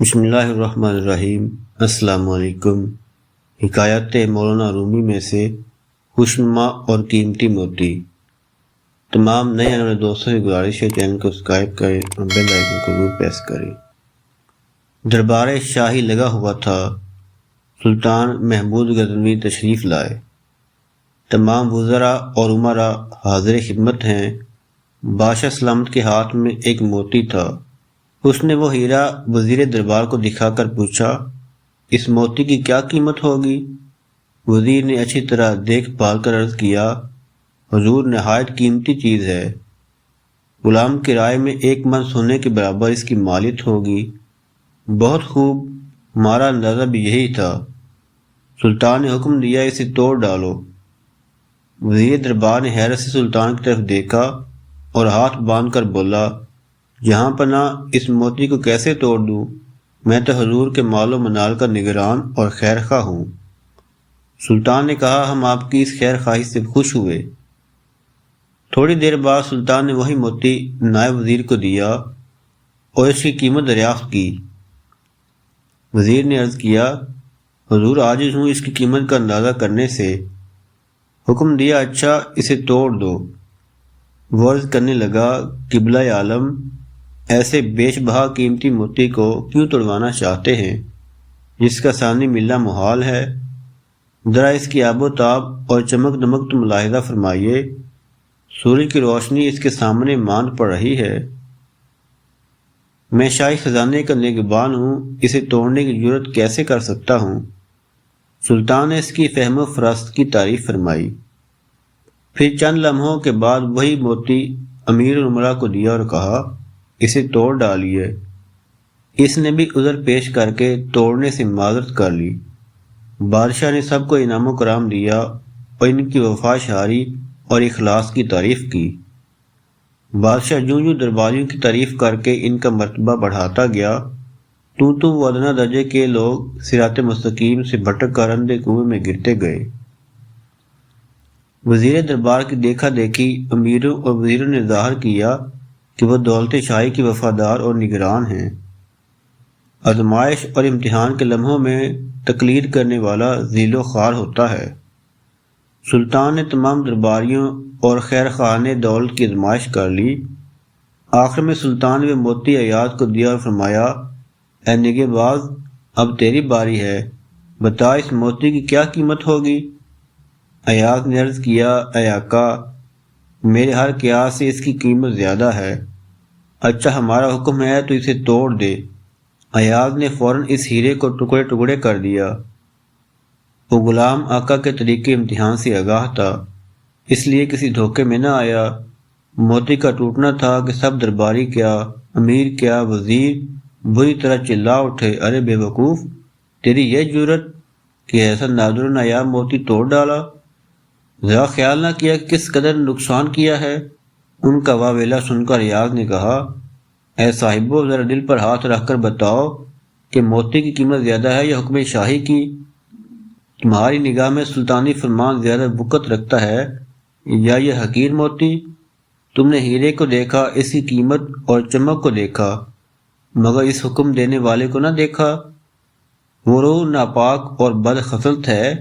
بسم اللہ الرحمن الرحیم۔ السلام علیکم۔ حکایت مولانا رومی میں سے خوشنما اور قیمتی موتی۔ تمام نئے آنے والے دوستوں کی گزارش ہے چینل کو سبسکرائب کریں اور بیل آئیکن کو ضرور پریس کریں۔ دربار شاہی لگا ہوا تھا۔ سلطان محمود غزنوی تشریف لائے۔ تمام وزراء اور امراء حاضر خدمت ہیں۔ بادشاہ سلامت کے ہاتھ میں ایک موتی تھا۔ اس نے وہ ہیرا وزیر دربار کو دکھا کر پوچھا، اس موتی کی کیا قیمت ہوگی؟ وزیر نے اچھی طرح دیکھ بھال کر عرض کیا، حضور نہایت قیمتی چیز ہے۔ غلام کی رائے میں 1 من سونے کے برابر اس کی مالیت ہوگی۔ بہت خوب، ہمارا اندازہ بھی یہی تھا۔ سلطان نے حکم دیا، اسے توڑ ڈالو۔ وزیر دربار نے حیرت سے سلطان کی طرف دیکھا اور ہاتھ باندھ کر بولا، جہاں پناہ اس موتی کو کیسے توڑ دوں؟ میں تو حضور کے مال و منال کا نگران اور خیر خواہ ہوں۔ سلطان نے کہا، ہم آپ کی اس خیر خواہی سے خوش ہوئے۔ تھوڑی دیر بعد سلطان نے وہی موتی نائب وزیر کو دیا اور اس کی قیمت دریافت کی۔ وزیر نے عرض کیا، حضور عاجز ہوں اس کی قیمت کا اندازہ کرنے سے۔ حکم دیا، اچھا اسے توڑ دو۔ وہ عرض کرنے لگا، قبلہ عالم ایسے بیش بہا قیمتی موتی کو کیوں توڑوانا چاہتے ہیں جس کا ثانی ملنا محال ہے؟ ذرا اس کی آب و تاب اور چمک دمک تو ملاحظہ فرمائیے۔ سورج کی روشنی اس کے سامنے ماند پڑ رہی ہے۔ میں شاہی خزانے کا نگہبان ہوں، اسے توڑنے کی جرت کیسے کر سکتا ہوں؟ سلطان نے اس کی فہم و فراست کی تعریف فرمائی۔ پھر چند لمحوں کے بعد وہی موتی امیر الامراء کو دیا اور کہا، اسے توڑ ڈالیے۔ اس نے بھی عذر پیش کر کے توڑنے سے معذرت کر لی۔ بادشاہ نے سب کو انعام و کرام دیا اور ان کی وفا شعاری اور اخلاص کی تعریف کی۔ بادشاہ جوں درباریوں کی تعریف کر کے ان کا مرتبہ بڑھاتا گیا، تو وہ ادنا درجے کے لوگ صراط مستقیم سے بھٹک کر اندھے کنویں میں گرتے گئے۔ وزیر دربار کی دیکھا دیکھی امیروں اور وزیروں نے ظاہر کیا کہ وہ دولت شاہی کی وفادار اور نگران ہیں۔ آزمائش اور امتحان کے لمحوں میں تقلید کرنے والا ذیل و خوار ہوتا ہے۔ سلطان نے تمام درباریوں اور خیر خواہ نے دولت کی آزمائش کر لی۔ آخر میں سلطان نے وہ موتی ایاز کو دیا اور فرمایا، اے نگہ باز، اب تیری باری ہے، بتا اس موتی کی کیا قیمت ہوگی؟ ایاز نے عرض کیا، اے آقا، میرے ہر قیاس سے اس کی قیمت زیادہ ہے۔ اچھا ہمارا حکم ہے تو اسے توڑ دے۔ ایاز نے فوراً اس ہیرے کو ٹکڑے ٹکڑے کر دیا۔ وہ غلام آقا کے طریقے امتحان سے آگاہ تھا، اس لیے کسی دھوکے میں نہ آیا۔ موتی کا ٹوٹنا تھا کہ سب درباری کیا، امیر کیا، وزیر بری طرح چلا اٹھے، ارے بے وقوف، تیری یہ جرت کہ ایسا نادر و نایاب موتی توڑ ڈالا؟ ذرا خیال نہ کیا کہ کس قدر نقصان کیا ہے؟ ان کا واویلا سن کر ایاز نے کہا، اے صاحبو، ذرا دل پر ہاتھ رکھ کر بتاؤ کہ موتی کی قیمت زیادہ ہے یا حکم شاہی کی؟ تمہاری نگاہ میں سلطانی فرمان زیادہ وقت رکھتا ہے یا یہ حقیر موتی؟ تم نے ہیرے کو دیکھا، اس کی قیمت اور چمک کو دیکھا، مگر اس حکم دینے والے کو نہ دیکھا۔ وہ روح ناپاک اور بد خصلت ہے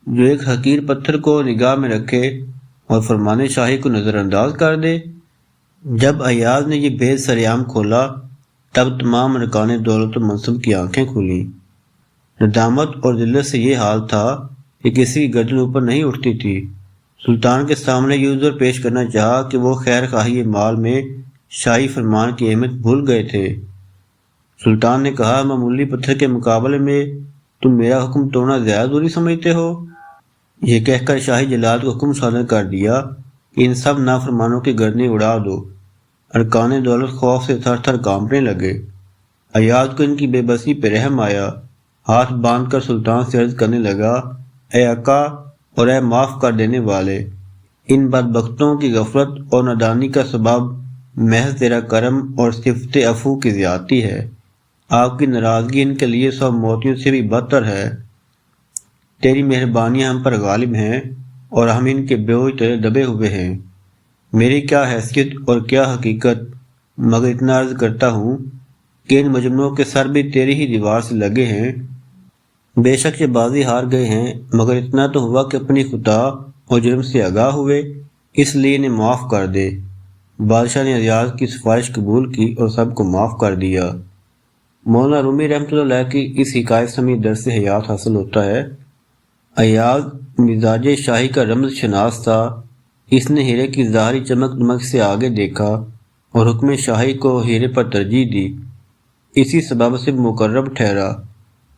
جو ایک حقیر پتھر کو نگاہ میں رکھے اور فرمان شاہی کو نظر انداز کر دے۔ جب ایاز نے یہ بھید سریعام کھولا تب تمام ارکان دولت و منصب کی آنکھیں کھولیں۔ ندامت اور ذلت سے یہ حال تھا کہ کسی کی گردن اوپر نہیں اٹھتی تھی۔ سلطان کے سامنے یہ عذر پیش کرنا چاہا کہ وہ خیر خواہی مال میں شاہی فرمان کی اہمیت بھول گئے تھے۔ سلطان نے کہا، معمولی پتھر کے مقابلے میں تم میرا حکم توڑنا زیادہ ضروری سمجھتے ہو؟ یہ کہہ کر شاہی جلاد کو حکم صادر کر دیا کہ ان سب نافرمانوں کی گردنیں اڑا دو۔ ارکان دولت خوف سے تھر تھر کانپنے لگے۔ ایاز کو ان کی بے بسی پہ رحم آیا، ہاتھ باندھ کر سلطان سے عرض کرنے لگا، اے آقا اور اے معاف کر دینے والے، ان بدبختوں کی غفلت اور نادانی کا سبب محض تیرا کرم اور صفت عفو کی زیادتی ہے۔ آپ کی ناراضگی ان کے لیے 100 موتیوں سے بھی بدتر ہے۔ تیری مہربانیاں ہم پر غالب ہیں اور ہم ان کے بوجھ تلے دبے ہوئے ہیں۔ میری کیا حیثیت اور کیا حقیقت، مگر اتنا عرض کرتا ہوں کہ ان مجرموں کے سر بھی تیری ہی دیوار سے لگے ہیں۔ بے شک یہ بازی ہار گئے ہیں، مگر اتنا تو ہوا کہ اپنی خطا اور جرم سے آگاہ ہوئے، اس لیے انہیں معاف کر دے۔ بادشاہ نے ایاز کی سفارش قبول کی اور سب کو معاف کر دیا۔ مولانا رومی رحمۃ اللہ علیہ کی اس حکایت سے ہمیں درس حیات حاصل ہوتا ہے۔ ایاز مزاج شاہی کا رمز شناس تھا، اس نے ہیرے کی ظاہری چمک دمک سے آگے دیکھا اور حکم شاہی کو ہیرے پر ترجیح دی، اسی سبب سے مقرب ٹھہرا۔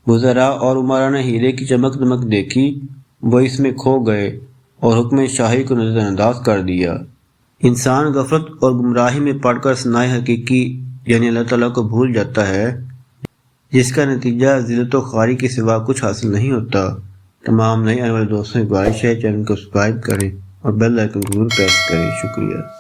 وزراء اور عمرا نے ہیرے کی چمک دمک دیکھی، وہ اس میں کھو گئے اور حکم شاہی کو نظر انداز کر دیا۔ انسان غفلت اور گمراہی میں پڑ کر ثنائے حقیقی یعنی اللہ تعالیٰ کو بھول جاتا ہے، جس کا نتیجہ ذلت و خواری کے سوا کچھ حاصل نہیں ہوتا۔ تمام نئے آنے والے دوستوں کی گزارش ہے چینل کو سبسکرائب کریں اور بیل آئیکن کو ضرور پریس کریں۔ شکریہ۔